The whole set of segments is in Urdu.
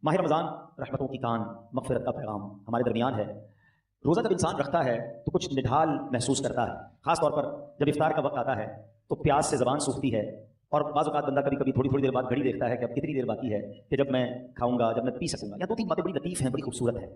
ماہ رمضان رحمتوں کی کان، مغفرت کا پیغام ہمارے درمیان ہے۔ روزہ جب انسان رکھتا ہے تو کچھ نڈھال محسوس کرتا ہے، خاص طور پر جب افطار کا وقت آتا ہے تو پیاس سے زبان سوکھتی ہے، اور بعض اوقات بندہ کبھی کبھی تھوڑی دیر بعد گھڑی دیکھتا ہے کہ اب کتنی دیر باقی ہے کہ جب میں کھاؤں گا، جب میں پی سکوں گا۔ یا دو تین باتیں بڑی لطیف ہیں، بڑی خوبصورت ہیں۔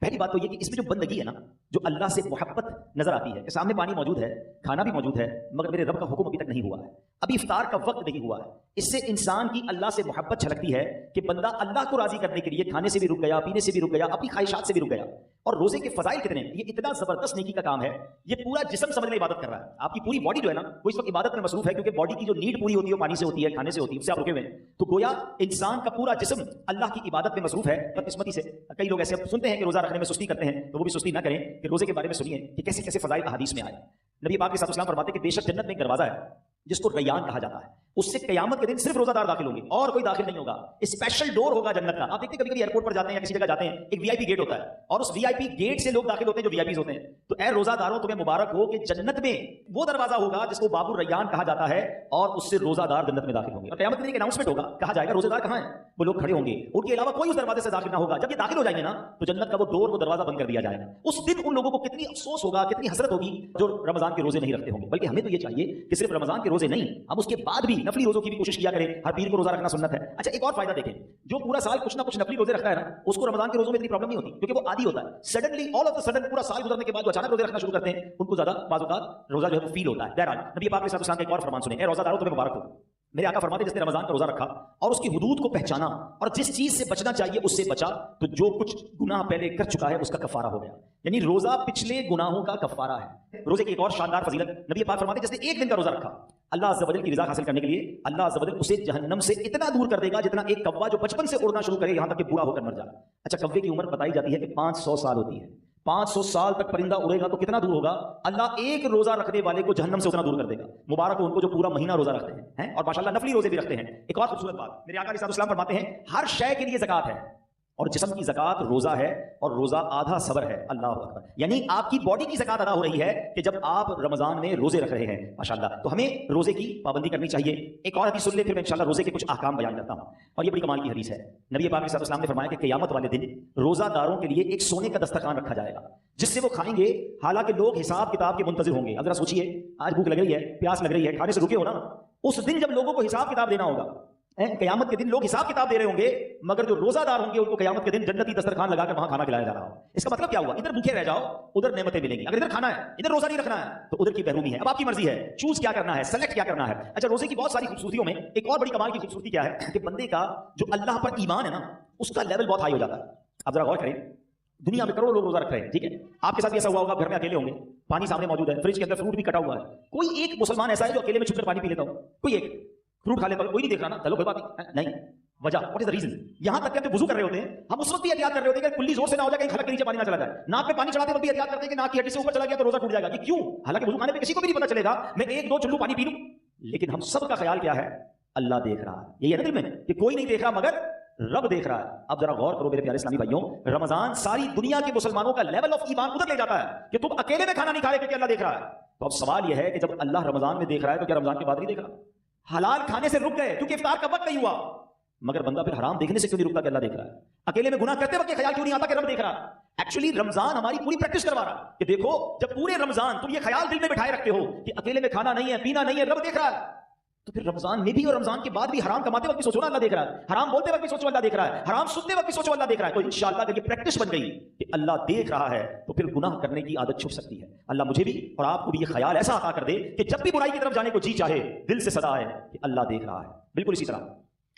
پہلی بات تو یہ کہ اس میں جو بندگی ہے نا، جو اللہ سے محبت نظر آتی ہے کہ سامنے پانی موجود ہے، کھانا بھی موجود ہے، مگر میرے رب کا حکم ابھی تک نہیں ہوا ہے، ابھی افطار کا وقت نہیں ہوا ہے۔ اس سے انسان کی اللہ سے محبت چھلکتی ہے کہ بندہ اللہ کو راضی کرنے کے لیے کھانے سے بھی رک گیا، پینے سے بھی رک گیا، اپنی خواہشات سے بھی رک گیا۔ اور روزے کے فضائل کتنے ہیں، یہ اتنا زبردست نیکی کا کام ہے، یہ پورا جسم سمجھ لے عبادت کر رہا ہے۔ آپ کی پوری باڈی جو ہے نا وہ اس وقت عبادت میں مصروف ہے، کیونکہ باڈی کی جو نیڈ پوری ہوتی ہے وہ پانی سے ہوتی ہے، کھانے سے ہوتی ہے، اس سے آپ رکے ہوئے ہیں۔ تو گویا انسان کا پورا جسم اللہ کی عبادت میں مصروف ہے۔ بدقسمتی سے کئی لوگ ایسے سنتے ہیں کہ روزہ رکھنے میں سستی کرتے ہیں، تو وہ بھی سستی نہ کریں کہ روزے کے بارے میں سنیے کہ کیسے کیسے فضائل احادیث میں آئے۔ نبی پاک صلی اللہ علیہ وسلم فرماتے ہیں کہ بے شک جنت میں ایک دروازہ ہے جس کو ریان کہا جاتا ہے، اس سے قیامت کے دن صرف روزہ دار داخل ہوں گے اور کوئی داخل نہیں ہوگا۔ اسپیشل ڈور ہوگا جنت کا۔ آپ دیکھتے ہیں کبھی کبھی ایئرپورٹ پر جاتے ہیں یا کسی جگہ جاتے ہیں، ایک وی آئی پی گیٹ ہوتا ہے اور اس وی آئی پی گیٹ سے لوگ داخل ہوتے ہیں جو وی آئی پیز ہوتے ہیں۔ تو اے روزہ داروں تمہیں مبارک ہو کہ جنت میں وہ دروازہ ہوگا جس کو باب الریان کہا جاتا ہے، اور اس سے روزہ دار جنت میں داخل ہوں گے۔ اور قیامت کے دن ایک اناؤنسمنٹ ہوگا، کہا جائے گا روزہ دار کہاں ہیں، وہ لوگ کھڑے ہوں گے، ان کے علاوہ کوئی اس دروازے سے داخل نہ ہوگا۔ جب یہ داخل ہو جائیں گے نا تو جنت کا وہ ڈور، وہ دروازہ بند کر دیا جائے گا۔ اس دن ان لوگوں کو کتنی افسوس ہوگا، کتنی حسرت ہوگی جو رمضان کے روزے نہیں رکھتے ہوں گے۔ بلکہ ہمیں تو یہ چاہیے کہ صرف رمضان کے روزے نہیں، ہم اس کے بعد بھی نفلی روزوں کی بھی کوشش کیا کریں۔ ہر پیر کو روزہ رکھنا سنت ہے۔ اچھا ایک اور فائدہ دیکھیں، جو پورا سال کچھ نہ کچھ نفلی روزے رکھتا ہے نا، اس کو رمضان کے روزوں میں اتنی پرابلم نہیں ہوتی، کیونکہ وہ عادی ہوتا ہے۔ Suddenly all of the sudden پورا سال گزرنے کے بعد جو اچانک روزے رکھنا شروع کرتے ہیں، ان کو زیادہ بعض اوقات روزہ جو ہے فیل ہوتا ہے۔ بہرحال نبی پاک علیہ السلام کا ایک اور فرمان سنیں، اے روزہ دارو تمہیں مبارک ہو۔ میرے آقا فرماتے جس نے رمضان کا روزہ رکھا اور اس کی حدود کو پہچانا اور جس چیز سے بچنا چاہیے اس سے بچا، تو جو کچھ گناہ پہلے کر چکا ہے اس کا کفارہ ہو گیا۔ یعنی روزہ پچھلے گناہوں کا کفارہ ہے۔ روزے کی ایک اور شاندار فضیلت، نبی پاک فرماتے جس نے ایک دن کا روزہ رکھا، اللہ عز و جل کی رضا حاصل کرنے کے لیے اللہ عز و جل اسے جہنم سے اتنا دور کر دے گا جتنا ایک کوا جو بچپن سے اڑنا شروع کرے یہاں تک کہ بوڑھا ہو کر مر جائے۔ اچھا کوے کی عمر بتائی جاتی ہے کہ 500 سال ہوتی ہے۔ 500 سال تک پرندہ اڑے گا تو کتنا دور ہوگا؟ اللہ ایک روزہ رکھنے والے کو جہنم سے اتنا دور کر دے گا۔ مبارک ہو ان کو جو پورا مہینہ روزہ رکھتے ہیں اور ماشاءاللہ نفلی روزے بھی رکھتے ہیں۔ ایک اور خوبصورت بات، میرے آقا علیہ السلام فرماتے ہیں ہر شے کے لیے زکات ہے، اور جسم کی زکات روزہ ہے، اور روزہ آدھا صبر ہے۔ اللہ اکبر، یعنی آپ کی باڈی کی زکات ادا ہو رہی ہے کہ جب آپ رمضان میں روزے رکھ رہے ہیں ماشاءاللہ۔ تو ہمیں روزے کی پابندی کرنی چاہیے۔ ایک اور حدیث سن لیں، پھر میں انشاءاللہ روزے کے کچھ احکام بیان کرتا ہوں، اور یہ بڑی کمال کی حدیث ہے۔ نبی پاک صلی اللہ علیہ وسلم نے فرمایا کہ قیامت والے دن روزہ داروں کے لیے ایک سونے کا دسترخوان رکھا جائے گا جس سے وہ کھائیں گے، حالانکہ لوگ حساب کتاب کے منتظر ہوں گے۔ اب ذرا سوچیے، آج بھوک لگ رہی ہے، پیاس لگ رہی ہے، کھانے سے رکے ہو نا، اس دن جب لوگوں کو حساب کتاب دینا ہوگا، قیامت کے دن لوگ حساب کتاب دے رہے ہوں گے، مگر جو روزہ دار ہوں گے ان کو قیامت کے دن جنتی دسترخوان لگا کر وہاں کھانا کھلایا جا رہا ہو۔ اس کا مطلب کیا ہوا؟ ادھر بھوکے رہ جاؤ، ادھر نعمتیں ملیں گی۔ اگر ادھر کھانا ہے، ادھر روزہ نہیں رکھنا ہے، تو ادھر کی محرومی ہے۔ اب آپ کی مرضی ہے، چوز کیا کرنا ہے، سلیکٹ کیا کرنا ہے۔ اچھا روزے کی بہت ساری خوبصورتیوں میں ایک اور بڑی کمال کی خوبصورتی کیا ہے کہ بندے کا جو اللہ پر ایمان ہے نا، اس کا لیول بہت ہائی ہو جاتا ہے۔ اب ذرا غور کریں، دنیا میں کروڑوں لوگ روزہ رکھ رہے ہیں، ٹھیک ہے، آپ کے ساتھ بھی ایسا ہوا ہوگا، گھر میں اکیلے ہوں گے، پانی سامنے موجود ہے، فریج کے اندر فروٹ بھی کٹا ہوا ہے، کوئی ایک مسلمان ایسا ہے جو اکیلے میں چھپ کر پانی پی لیتا ہو؟ کوئی ایک فروٹ کھا لیتا ہو، کوئی نہیں دیکھ رہا نا، چلو کوئی بات نہیں۔ وجہ واٹ از دا ریزن؟ یہاں تک کہ ہم وضو کر رہے ہوتے ہیں، ہم اس وقت بھی احتیاط کر رہے ہوتے ہیں کہ کلی زور سے نہ ہو جائے، کہیں خلق کے نیچے پانی نہ چلا جائے، ناک پہ پانی چڑھاتے وقت بھی احتیاط کرتے ہیں کہ ناک کی ہڈی سے اوپر چلا گیا تو روزہ ٹوٹ جائے گا۔ یہ کیوں؟ حالانکہ وضو خانے پہ کسی کو بھی نہیں پتا چلے گا، میں ایک دو چلو پانی پی لوں، لیکن ہم سب کا خیال کیا ہے؟ اللہ دیکھ رہا ہے۔ یہی ہے نا دل میں کہ کوئی نہیں دیکھ رہا مگر رب دیکھ رہا ہے۔ اب ذرا غور کرو میرے پیارے اسلامی بھائیوں، رمضان ساری دنیا کے مسلمانوں کا لیول آف ایمان ادھر لے جاتا ہے کہ تم اکیلے میں کھانا نہیں کھا رہے کیونکہ اللہ دیکھ رہا ہے۔ تو اب سوال یہ ہے کہ جب اللہ رمضان میں دیکھ رہا ہے تو کیا رمضان کے بعد نہیں دیکھ رہا؟ حلال کھانے سے رک گئے کیونکہ افطار کا وقت نہیں ہوا، مگر بندہ پھر حرام دیکھنے سے کیوں نہیں رکتا کہ اللہ دیکھ رہا ہے؟ اکیلے میں گناہ کرتے وقت یہ خیال کیوں نہیں آتا کہ رب دیکھ رہا ہے؟ ایکچولی رمضان ہماری پوری پریکٹس کروا رہا ہے کہ دیکھو جب پورے رمضان تم یہ خیال دل میں بٹھائے رکھتے ہو کہ اکیلے میں کھانا نہیں ہے، پینا نہیں ہے، رب دیکھ رہا ہے، تو پھر رمضان میں بھی اور رمضان کے بعد بھی حرام کماتے وقت بھی سوچو نا اللہ دیکھ رہا ہے، حرام بولتے وقت بھی سوچو اللہ دیکھ رہا ہے، حرام سنتے وقت بھی سوچو اللہ دیکھ رہا ہے۔ تو انشاءاللہ اگر یہ پریکٹس بن گئی کہ اللہ دیکھ رہا ہے تو پھر گناہ کرنے کی عادت چھپ سکتی ہے۔ اللہ مجھے بھی اور آپ کو بھی یہ خیال ایسا عطا کر دے کہ جب بھی برائی کی طرف جانے کو جی چاہے دل سے صدا آئے کہ اللہ دیکھ رہا ہے۔ بالکل اسی طرح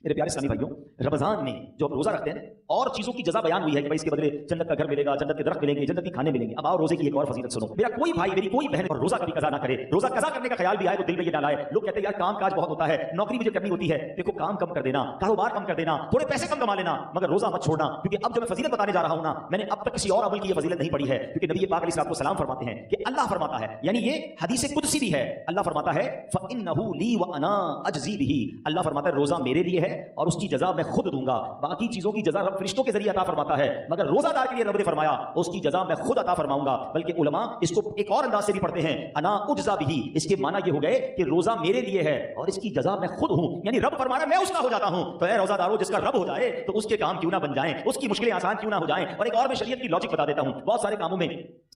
میرے پیارے اسلامی بھائیوں، رمضان میں جو روزہ رکھتے ہیں اور چیزوں کی جزا بیان ہوئی ہے کہ بھائی اس کے بدلے جنت کا گھر ملے گا، جنت کے درخت ملیں گے، جنت کے کھانے ملیں گے۔ اب آؤ روزے کی ایک اور فضیلت سنو۔ میرا کوئی بھائی، میری کوئی بہن اور روزہ کبھی قضا نہ کرے، روزہ قضا کرنے کا خیال بھی آئے تو دل میں یہ نہ لائے۔ لوگ کہتے ہیں یار کام کاج بہت ہوتا ہے، نوکری مجھے کرنی ہوتی ہے، دیکھو کام کم کر دینا، کاروبار کم کر دینا، تھوڑے پیسے کم کما لینا، مگر روزہ مت چھوڑنا، کیونکہ اب جو میں فضیلت بتانے جا رہا ہوں نا، میں نے اب تک کسی اور عمل کی یہ فضیلت نہیں پڑھی ہے، کیونکہ نبی پاک علیہ السلام فرماتے ہیں کہ اللہ فرماتا ہے، یعنی یہ حدیث قدسی بھی ہے، اللہ فرماتا ہے فَإِنَّهُ لِي وَأَنَا أَجْزِي بِهِ، اللہ فرماتا ہے روزہ میرے لیے ہے اور اس کی جزا میں خود دوں گا. باقی چیزوں کی جزا رب فرشتوں کے ذریعے عطا فرماتا ہے, مگر روزہ دار کے لیے رب نے فرمایا اس کی جزا میں خود عطا فرماؤں گا. بلکہ علماء اس کو ایک اور انداز سے بھی پڑھتے ہیں, انا اجزا بھی. اس کے معنی یہ ہو گئے کہ روزہ میرے لیے ہے اور اس کی جزا میں خود ہوں, یعنی رب فرما رہا ہے میں اس کا ہو جاتا ہوں. تو اے روزہ دارو, جس کا رب ہو جائے تو اس کے کام کیوں نہ بن جائیں, اس کی مشکلیں آسان کیوں نہ ہو جائیں. اور ایک اور میں شریعت کی لاجک بتا دیتا ہوں. بہت سارے کاموں میں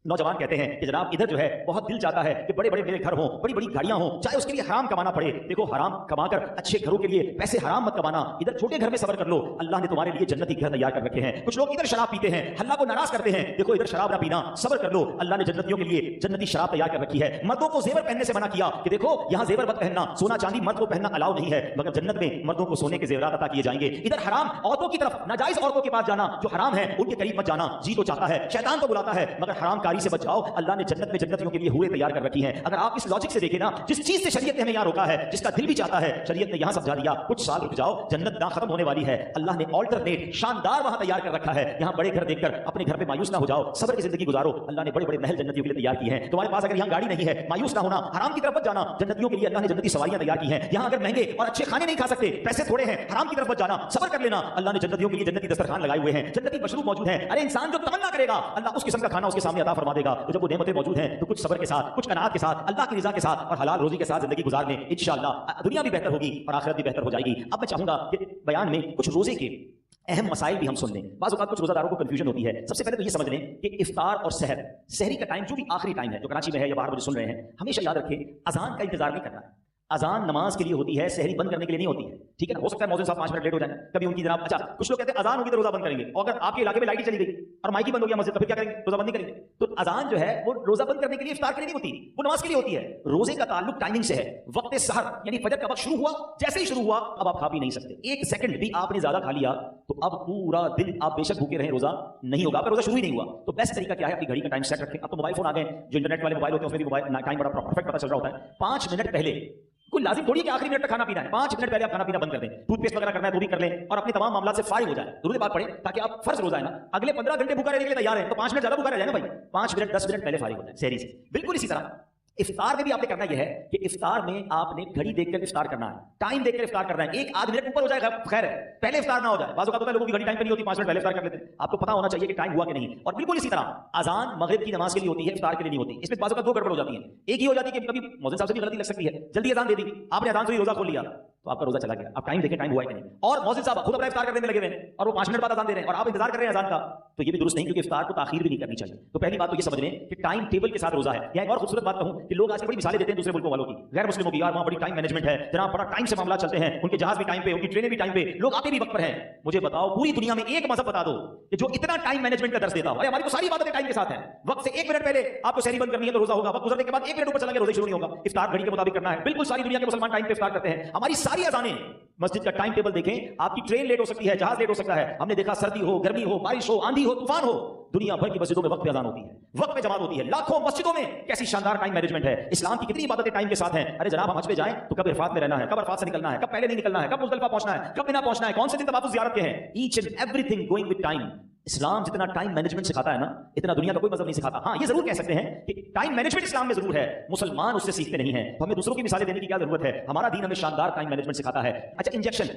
نوجوان کہتے ہیں کہ جناب ادھر جو ہے بہت دل چاہتا ہے کہ بڑے بڑے میرے گھر ہوں, بڑی بڑی گاڑیاں ہوں, چاہے اس کے لیے حرام کمانا پڑے. دیکھو حرام کما کر اچھے گھروں کے لیے پیسے حرام مت کمانا, ادھر چھوٹے گھر میں صبر کر لو, اللہ نے تمہارے لیے جنتی گھر تیار کر رکھے ہیں. کچھ لوگ ادھر شراب پیتے ہیں, اللہ کو ناراض کرتے ہیں, دیکھو ادھر شراب نہ پینا, صبر کر لو, اللہ نے جنتیوں کے لیے جنتی شراب تیار کر رکھی ہے. مردوں کو زیور پہننے سے منع کیا کہ دیکھو یہاں زیور مت پہننا, سونا چاندی مرد کو پہننا الاؤ نہیں ہے, مگر جنت میں مردوں کو سونے کے زیورات عطا کیے جائیں گے. ادھر حرام عورتوں کی طرف, ناجائز عورتوں کے پاس جانا جو حرام ہے ان کے قریب مت جانا. جی تو چاہتا ہے, شیطان تو بلاتا ہے, مگر حرام کاری سے بچ جاؤ, اللہ نے جنت میں جنتیوں کے لیے حوریں تیار کر رکھی ہیں. اگر آپ اس لاجک سے دیکھیں نا, جس چیز سے شریعت نے ہمیں یہاں روکا ہے, جس کا دل بھی چاہتا ہے, شریعت نے یہاں سمجھا دیا کچھ سال رک جاؤ, جنت نہ ختم ہونے والی ہے. اللہ نے آلٹرنیٹ شاندار وہاں تیار کر رکھا ہے. یہاں بڑے گھر دیکھ کر اپنے گھر پہ مایوس نہ ہو جاؤ, صبر کی زندگی گزارو. اللہ نے بڑے بڑے محل جنتیوں کے لیے تیار کی ہیں. تمہارے پاس اگر یہاں گاڑی نہیں ہے, مایوس نہ ہونا, حرام کی طرف مت جانا. جنتیوں کے لیے اللہ نے جنتی سواریاں تیار کی ہیں. یہاں اگر مہنگے اور اچھے کھانے نہیں کھا سکتے, پیسے تھوڑے ہیں, حرام کی طرف مت جانا, صبر کر لینا. اللہ نے جنتیوں کے لیے جنتی دسترخوان لگائے ہوئے ہیں, جنتی مشروب موجود ہیں. ارے انسان جو تمنا کرے گا اللہ اس قسم کا کھانا اس کے سامنے عطا فرما دے گا. تو جب وہ نعمتیں موجود ہیں تو کچھ صبر کے ساتھ, کچھ قناعت کے ساتھ, اللہ کی رضا کے ساتھ اور حلال روزی کے ساتھ زندگی گزار لیں. انشاءاللہ دنیا بھی بہتر ہوگی اور آخرت بھی بہتر ہو جائے گی. اب میں چاہوں گا کہ بیان میں کچھ روزے کے اہم مسائل بھی ہم سن لیں. بعض اوقات کچھ روزہ داروں کو کنفیوژن ہوتی ہے. سب سے پہلے تو یہ سمجھ لیں کہ افطار اور سحر, سحری کا ٹائم جو بھی آخری ٹائم ہے, جو کراچی میں ہے یا باہر مجھے سن رہے ہیں, ہمیشہ یاد رکھیں اذان کا انتظار نہیں کرنا ہے. اذان نماز کے لیے ہوتی ہے, سحری بند کرنے کے لیے نہیں ہوتی ہے. ٹھیک ہے نا, ہو سکتا ہے مؤذن صاحب 5 منٹ لیٹ ہو جائیں, کبھی ان کی جناب اچھا کچھ لوگ کہتے ہیں اذان ہوگی تو روزہ بند کریں گے, اور اگر آپ کے علاقے میں لائٹ چلی گئی اور مائک بند ہو گیا مسجد, تو پھر کیا کریں گے, روزہ بند نہیں کریں گے. تو اذان جو ہے وہ روزہ بند کرنے کے لیے, افطار کے لیے نہیں ہوتی, وہ نماز کے لیے ہوتی ہے. روزے کا تعلق ٹائمنگ سے ہے. وقت سحر یعنی فجر کا وقت شروع ہوا, جیسے ہی شروع ہوا اب آپ کھا بھی نہیں سکتے. ایک سیکنڈ بھی آپ نے زیادہ کھا لیا تو اب پورا دن آپ بے شک بھوکے رہیں, روزہ نہیں ہوگا. آپ کا روزہ شروع ہی نہیں ہوا. تو بیسٹ طریقہ کیا ہے, اپنی گھڑی کا ٹائم سیٹ رکھیں. اب تو موبائل فون آ گئے, جو انٹرنیٹ والے موبائل ہوتے ہیں اس میں بھی موبائل ٹائم بڑا پرفیکٹ پتہ چل رہا ہوتا ہے. 5 منٹ پہلے, کوئی لازم تھوڑی کہ آخری منٹ تک کھانا پینا ہے, 5 منٹ پہلے آپ کھانا پینا بند کر دیں. ٹوتھ پیسٹ وغیرہ کرنا ہے تو بھی کر لیں, اور اپنے تمام معاملات سے فارغ ہو جائیں, درود پاک پڑھیں, تاکہ آپ فرض روزہ ہے نا اگلے 15 گھنٹے بھوکا رہنے کے لیے تیار ہیں, تو 5 منٹ زیادہ بھوکا رہ جائے نا بھائی, 5 منٹ 10 منٹ پہلے فارغ ہو جائیں سحری سے. بالکل اسی طرح افطار میں بھی آپ نے کرنا یہ ہے کہ افطار میں آپ نے گھڑی دیکھ کر افطار کرنا ہے, ٹائم دیکھ کر افطار کرنا ہے. 1-8 منٹ اوپر ہو جائے گا خیر ہے, پہلے افطار نہ ہو جائے. بعض اوقات ہوتا ہے لوگوں کی گھڑی ٹائم پہ نہیں ہوتی, 5 منٹ پہلے افطار کر لیتے ہیں. آپ کو پتا ہونا چاہیے کہ ٹائم ہوا کہ نہیں. اور بالکل اسی طرح اذان مغرب کی نماز کے لیے ہوتی ہے, افطار کے لیے نہیں ہوتی. اس میں بعض اوقات 2 گڑبڑ ہو جاتی ہیں. ایک ہی ہو جاتی ہے کہ کبھی مؤذن صاحب سے بھی غلطی لگ سکتی ہے, جلدی اذان دے دی, آپ نے اذان سے ہی روزہ کھول لیا, تو آپ کا روزہ چلا گیا. آپ ٹائم دیکھیں ٹائم ہوا ہے کہ نہیں. اور مؤذن صاحب خود اپنا افطار کرنے میں لگے ہوئے ہیں اور وہ 5 منٹ بعد اذان دے رہے ہیں اور آپ انتظار کر رہے ہیں اذان کا, تو یہ بھی درست نہیں, کیونکہ افطار کو تاخیر بھی نہیں کرنی چاہیے. تو پہلی بات تو یہ سمجھ لیں کہ ٹائم ٹیبل کے ساتھ روزہ ہے. یا ایک اور خوبصورت بات کہوں کہ لوگ آج بڑی مثالیں دیتے ہیں دوسرے ملکوں والوں کی, غیر مسلموں کی, یار وہاں بڑی ٹائم مینجمنٹ ہے جناب, بڑا ٹائم سے معاملات چلتے ہیں, ان کے جہاز بھی ٹائم پہ, ان کی ٹرینیں بھی ٹائم پہ, لوگ آتے بھی وقت پر ہیں. مجھے بتاؤ پوری دنیا میں ایک مذہب بتا دو کہ جو اتنا ٹائم مینجمنٹ کا درس دیتا ہو. ہماری تو ساری باتیں ٹائم کے ساتھ ہیں. وقت سے 1 منٹ پہلے آپ کو سحری بند کرنی ہے تو روزہ ہوگا, وقت گزرنے کے بعد 1 منٹ اوپر چلا گیا روزہ شروع نہیں ہوگا. افطار گھڑی کے مطابق کرنا ہے. بالکل ساری دنیا کے مسلمان ٹائم پہ افطار کرتے ہیں. ہماری ساری اذانیں, مسجد کا ٹائم ٹیبل دیکھیں, آپ کی ٹرین لیٹ ہو سکتی ہے, جہاز لیٹ ہو سکتا ہے. ہم نے دیکھا سردی ہو, گرمی ہو, بارش ہو, آندھی ہو, طوفان ہو, دنیا بھر کی مسجدوں میں وقت پہ اذان ہوتی ہے, وقت پہ جماعت ہوتی ہے. لاکھوں مسجدوں میں کیسی شاندار ٹائم مینجمنٹ ہے. اسلام کی کتنی عبادتیں ٹائم کے ساتھ ہیں. ارے جناب ہم حج پہ جائیں تو کب عرفات میں رہنا ہے, کب عرفات سے نکلنا ہے, کب پہلے نہیں نکلنا ہے, کب مزدلفہ پہنچنا ہے, کب بنا پہنچنا ہے, کون سے دن طواف زیارت کے ہیں. Each and everything going with time. اسلام جتنا ٹائم مینجمنٹ سکھاتا ہے نا, اتنا دنیا کا کوئی مذہب نہیں سکھاتا. ہاں یہ ضرور کہہ سکتے ہیں کہ ٹائم مینجمنٹ اسلام میں ضرور ہے, مسلمان اس سے سیکھتے نہیں ہیں. تو ہمیں دوسروں کی مثالیں دینے کی کیا ضرورت ہے, ہمارا دین ہمیں شاندار ٹائم مینجمنٹ سکھاتا ہے. اچھا انجیکشن,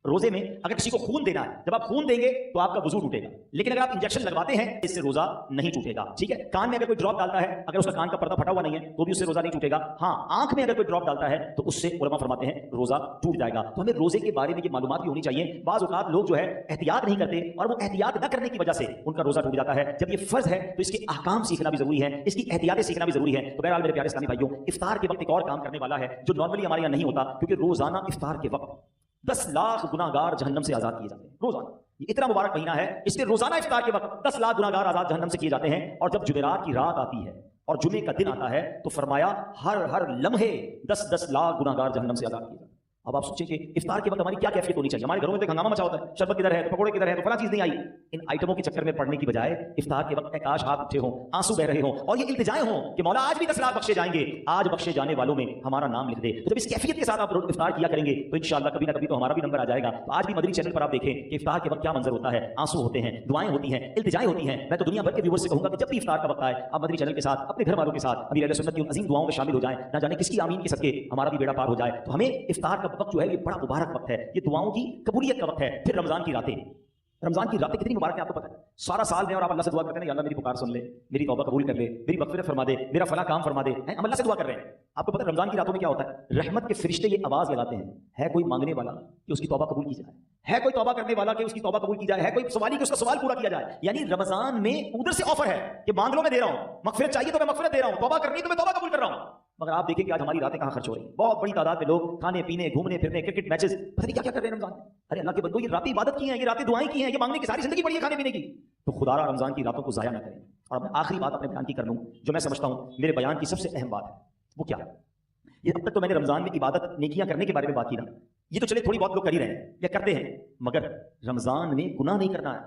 روزے میں اگر کسی کو خون دینا ہے, جب آپ خون دیں گے تو آپ کا وضو ٹوٹے گا, لیکن اگر آپ انجیکشن لگواتے ہیں اس سے روزہ نہیں ٹوٹے گا. ٹھیک ہے, کان میں اگر کوئی ڈراپ ڈالتا ہے, اگر اس کا کان کا پردہ پھٹا ہوا نہیں ہے تو بھی اس سے روزہ نہیں ٹوٹے گا. ہاں آنکھ میں اگر کوئی ڈراپ ڈالتا ہے تو اس سے علماء فرماتے ہیں روزہ ٹوٹ جائے گا. تو ہمیں روزے کے بارے میں یہ معلومات بھی ہونی چاہیے. بعض اوقات لوگ جو ہے احتیاط نہیں کرتے اور وہ احتیاط نہ کرنے کی وجہ سے ان کا روزہ ٹوٹ جاتا ہے. جب یہ فرض ہے تو اس کے احکام سیکھنا بھی ضروری ہے, اس کی احتیاطیں سیکھنا بھی ضروری ہے. تو بہرحال میرے پیارے اسلامی بھائیوں, افطار کے وقت ایک اور کام کرنے والا ہے جو نارملی ہمارے یہاں نہیں ہوتا, کیونکہ روزانہ افطار کے وقت 10 لاکھ گناہگار جہنم سے آزاد کیے جاتے ہیں روزانہ. یہ اتنا مبارک مہینہ ہے, اس لیے روزانہ افطار کے وقت 10 لاکھ گناہگار آزاد جہنم سے کیے جاتے ہیں. اور جب جمعرات کی رات آتی ہے اور جمعے کا دن آتا ہے تو فرمایا ہر لمحے 10 لاکھ گناہگار جہنم سے آزاد کیے جاتے ہیں. اب آپ سوچیں کہ افطار کے وقت ہماری کیا کیفیت ہونی چاہیے. ہمارے گھروں میں تو ہنگامہ مچا ہوتا ہے, شربت کدھر ہے, تو پکوڑے کدھر ہے, تو فلاں چیز نہیں آئی. ان آئٹموں کے چکر میں پڑنے کی بجائے افطار کے وقت کاش ہاتھ اٹھے ہوں, آنسو بہ رہے ہوں اور یہ التجائیں ہوں کہ مولا آج بھی 10 لاکھ بخشے جائیں گے, آج بخشے جانے والوں میں ہمارا نام لکھ دے. تو جب اس کیفیت کے ساتھ آپ افطار کیا کریں گے تو انشاءاللہ کبھی نہ کبھی تو ہمارا بھی نمبر آ جائے گا. تو آج بھی مدنی چینل پر آپ دیکھیں کہ افطار کے وقت کیا منظر ہوتا ہے. آنسو ہوتے ہیں, دعائیں ہوتی ہیں, التجائیں ہوتی ہیں. میں تو دنیا بھر کے ویورز سے کہوں گا کہ جب بھی افطار کا وقت آئے آپ مدنی چینل کے ساتھ اپنے گھر والوں کے ساتھ امیر اہل سنت کی عظیم دعاؤں میں شامل ہو جائیں, نہ جانے کس کی آمین کے صدقے ہمارا بھی بیڑا پار ہو جائے. تو ہمیں افطار کا وقت جو ہے یہ بڑا مبارک وقت ہے، یہ دعاؤں کی قبولیت کا وقت ہے۔ پھر رمضان کی راتیں، رمضان کی راتیں کتنی مبارک ہیں آپ کو پتہ ہے؟ سارا سال میں اور آپ اللہ سے دعا کرتے ہیں یا اللہ میری پکار سن لے، میری توبہ قبول کر لے، میری مغفرت فرما دے، میرا فلاں کام فرما دے، ہم اللہ سے دعا کر رہے ہیں۔ آپ کو پتہ ہے رمضان کی راتوں میں کیا ہوتا ہے؟ رحمت کے فرشتے یہ آواز لگاتے ہیں، ہے کوئی مانگنے والا کہ اس کی توبہ قبول کی جائے، ہے کوئی توبہ کرنے والا کہ اس کی توبہ قبول کی جائے، ہے کوئی سوالی کہ اس کا سوال پورا کیا جائے۔ یعنی رمضان میں ادھر سے آفر ہے کہ مانگ لو میں دے رہا ہوں، مغفرت چاہیے تو میں مغفرت دے رہا ہوں، توبہ کرنی تو میں توبہ قبول کر رہا ہوں۔ مگر آپ دیکھیں کہ آج ہماری راتیں کہاں خرچ ہو رہی ہیں، بہت بڑی تعداد میں لوگ کھانے پینے گھومنے پھرنے کرکٹ میچز پتہ نہیں کیا کیا کر رہے ہیں رمضان میں۔ ارے اللہ کے بندو یہ راتیں عبادت کی ہیں، یہ راتیں دعائیں کی ہیں، یہ مانگنے کی ساری زندگی پڑی ہے کھانے پینے کی۔ تو خدا را رمضان کی راتوں کو ضائع نہ کریں۔ اور میں آخری بات اپنے بیان کی کر لوں جو میں سمجھتا ہوں میرے بیان کی سب سے اہم بات ہے، وہ کیا ہے؟ یہ اب تک تو میں نے رمضان میں عبادت نیکیاں کرنے کے بارے میں بات کی نا، یہ تو چلے تھوڑی بہت لوگ کر ہی رہے ہیں یا کرتے ہیں، مگر رمضان میں گناہ نہیں کرنا ہے،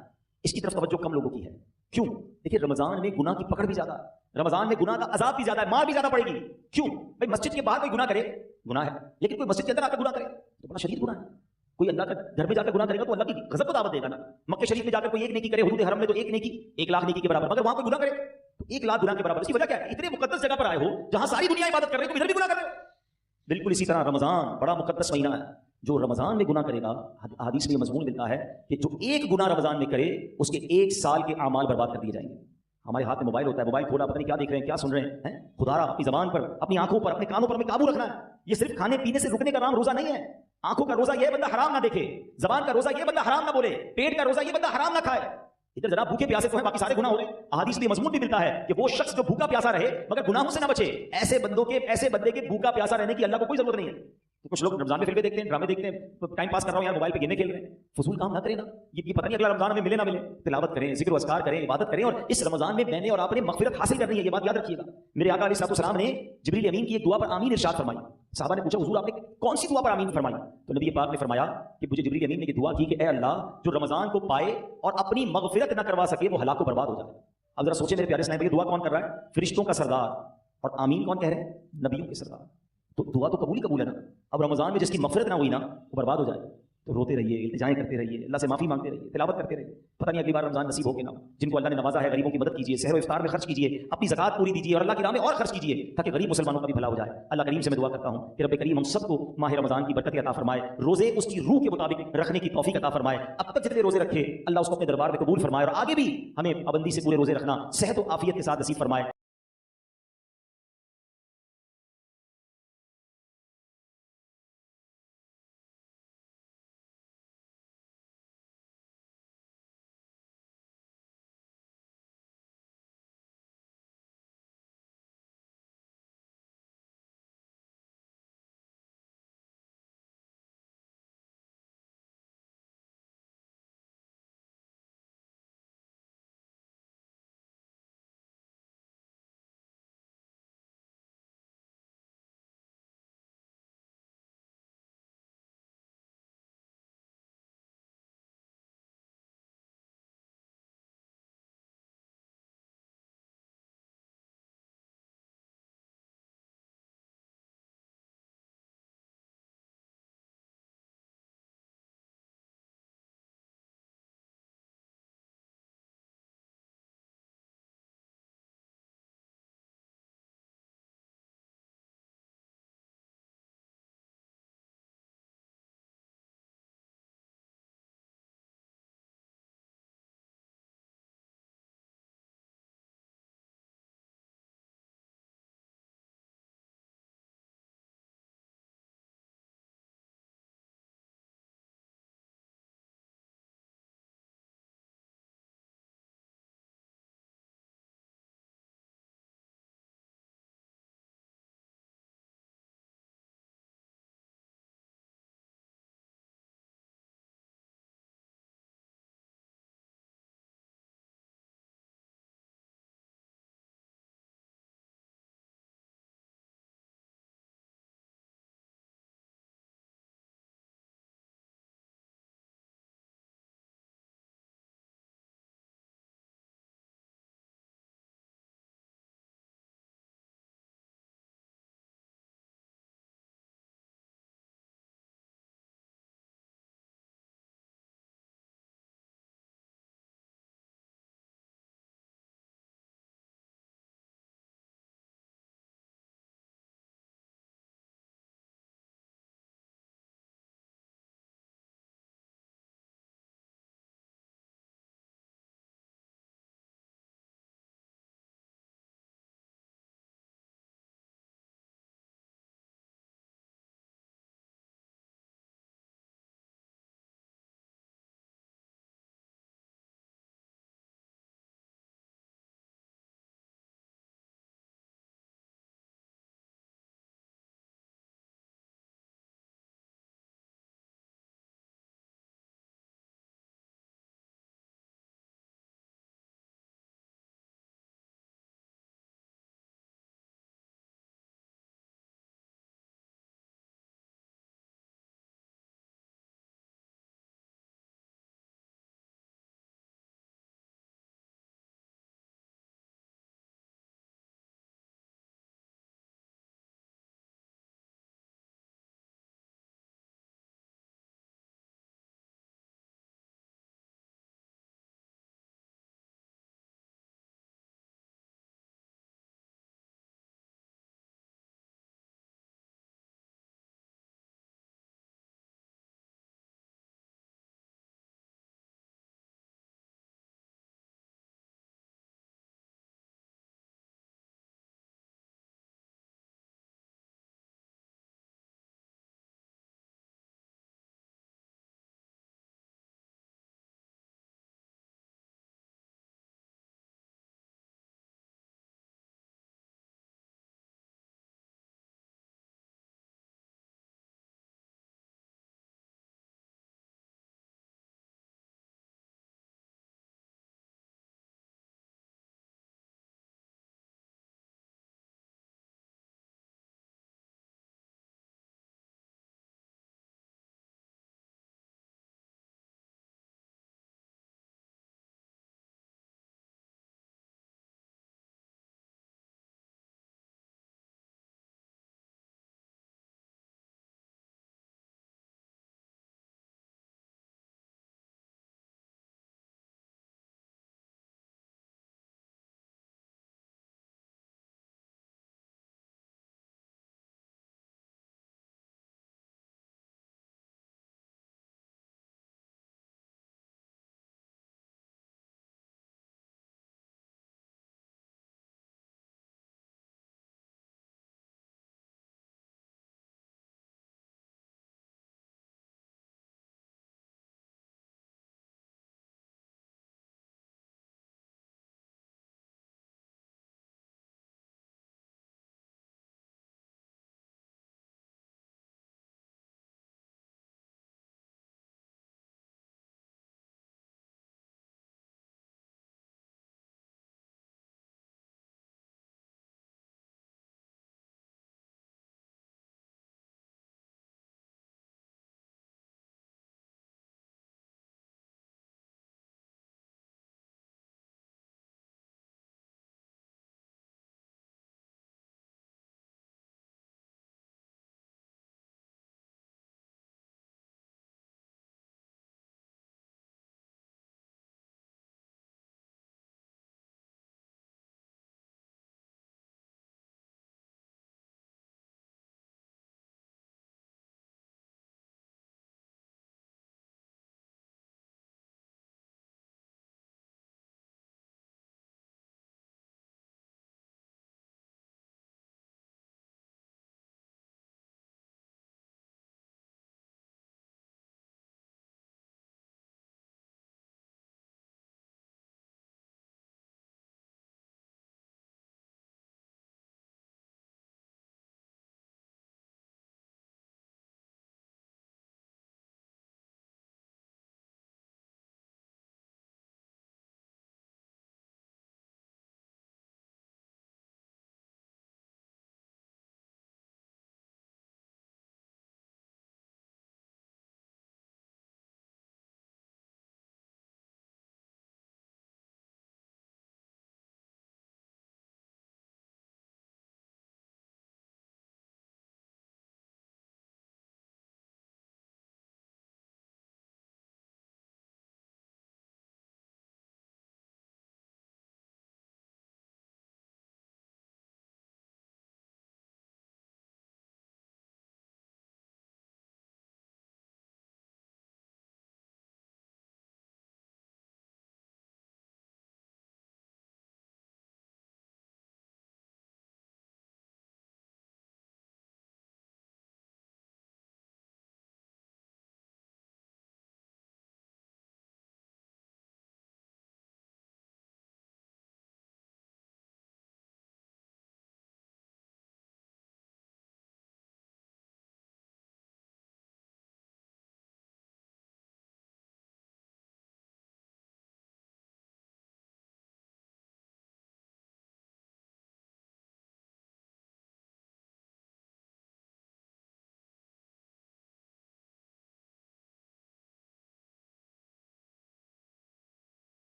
اس کی طرف توجہ کم لوگوں کی ہے۔ کیوں؟ دیکھیے رمضان میں گناہ کی پکڑ بھی زیادہ ہے، رمضان میں گناہ کا عذاب بھی زیادہ ہے، مار بھی زیادہ پڑے گی۔ کیوں؟ بھائی مسجد کے باہر کوئی گناہ کرے گناہ ہے، لیکن کوئی مسجد کے اندر آ کر گناہ کرے تو بڑا شدید گناہ ہے۔ کوئی اللہ کا گھر میں جا کر گناہ کرے گا تو اللہ کی غضب کو دعوت دے گا نا۔ مکہ شریف میں جا کر کوئی ایک نیکی کرے، حدود حرم میں تو ایک نیکی 1,00,000 نیکی کے برابر، مگر وہاں کوئی گناہ کرے تو 1,00,000 گناہ کے برابر۔ اس کی وجہ کیا ہے؟ اتنے مقدس جگہ پر آئے ہو جہاں ساری دنیا عبادت کر رہے ہو، ادھر بھی گناہ کر رہے ہو۔ بالکل اسی طرح رمضان بڑا مقدس مہینہ ہے، جو رمضان میں گناہ کرے گا، حدیث میں یہ مضمون ملتا ہے کہ جو ایک گناہ رمضان میں کرے اس کے 1 سال کے اعمال برباد کر دیے جائیں گے۔ ہمارے ہاتھ میں موبائل ہوتا ہے، موبائل کھولا پتہ نہیں کیا دیکھ رہے ہیں، کیا سن رہے ہیں۔ خدا را اپنی زبان پر، اپنی آنکھوں پر، اپنے کانوں پر ہمیں قابو رکھنا ہے۔ یہ صرف کھانے پینے سے رکنے کا نام روزہ نہیں ہے۔ آنکھوں کا روزہ یہ بندہ حرام نہ دیکھے، زبان کا روزہ یہ بندہ حرام نہ بولے، پیٹ کا روزہ یہ بندہ حرام نہ کھائے۔ ادھر جناب بھوکے پیاسے تو ہیں، باقی سارے گناہ ہو رہے ہیں۔ احادیث میں مضمون بھی ملتا ہے کہ وہ شخص جو بھوکا پیاسا رہے مگر گناہوں سے نہ بچے، ایسے بندے کے بھوکا پیاسا رہنے کی اللہ کو کوئی ضرورت نہیں ہے۔ تو کچھ لوگ رمضان میں فلمیں دیکھتے ہیں، ڈرامے دیکھتے ہیں، تو ٹائم پاس کر رہا ہوں یار، موبائل پہ گیمیں کھیل رہے ہیں، فضول کام نہ کریں نا۔ یہ پتہ نہیں اگلا رمضان ہمیں ملے نہ ملے۔ تلاوت کریں، ذکر و اذکار کریں، عبادت کریں، اور اس رمضان میں میں نے اور آپ نے مغفرت حاصل کرنی ہے، یہ بات یاد رکھیے گا۔ میرے آقا علیہ السلام نے جبریل امین کی ایک دعا پر آمین ارشاد فرمائی۔ صحابہ نے پوچھا حضور آپ نے کون سی دعا پر آمین فرمائی؟ تو نبی پاک نے فرمایا کہ مجھے جبریل امین نے یہ دعا کی کہ اے اللہ جو رمضان کو پائے اور اپنی مغفرت نہ کروا سکے وہ ہلاک و برباد ہو جائے۔ اب ذرا سوچیں میرے پیارے اسلام بھائی، دعا کون کر رہا ہے؟ فرشتوں کا سردار، اور آمین کون کہہ رہے ہیں؟ نبیوں کے سردار۔ تو دعا تو قبول ہی قبول ہے نا۔ اب رمضان میں جس کی مغفرت نہ ہوئی نا وہ برباد ہو جائے، تو روتے رہیے، التجائیں کرتے رہیے، اللہ سے معافی مانگتے رہیے، تلاوت کرتے رہیے۔ پتہ نہیں اگلی بار رمضان نصیب ہو کے نہ۔ جن کو اللہ نے نوازا ہے غریبوں کی مدد کیجیے، سحر و افطار میں خرچ کیجیے، اپنی زکات پوری دیجیے اور اللہ کی راہ میں اور خرچ کیجیے تاکہ غریب مسلمانوں کا بھی بھلا ہو جائے۔ اللہ کریم سے میں دعا کرتا ہوں کہ رب کریم ہم سب کو ماہ رمضان کی برکت عطا فرمائے، روزے اس کی روح کے مطابق رکھنے کی توفیق عطا فرمائے۔ اب تک جتنے روزے رکھے اللہ اس کو اپنے دربار میں قبول فرمائے، اور آگے بھی ہمیں پابندی سے پورے روزے رکھنا صحت و عافیت کے ساتھ نصیب فرمائے۔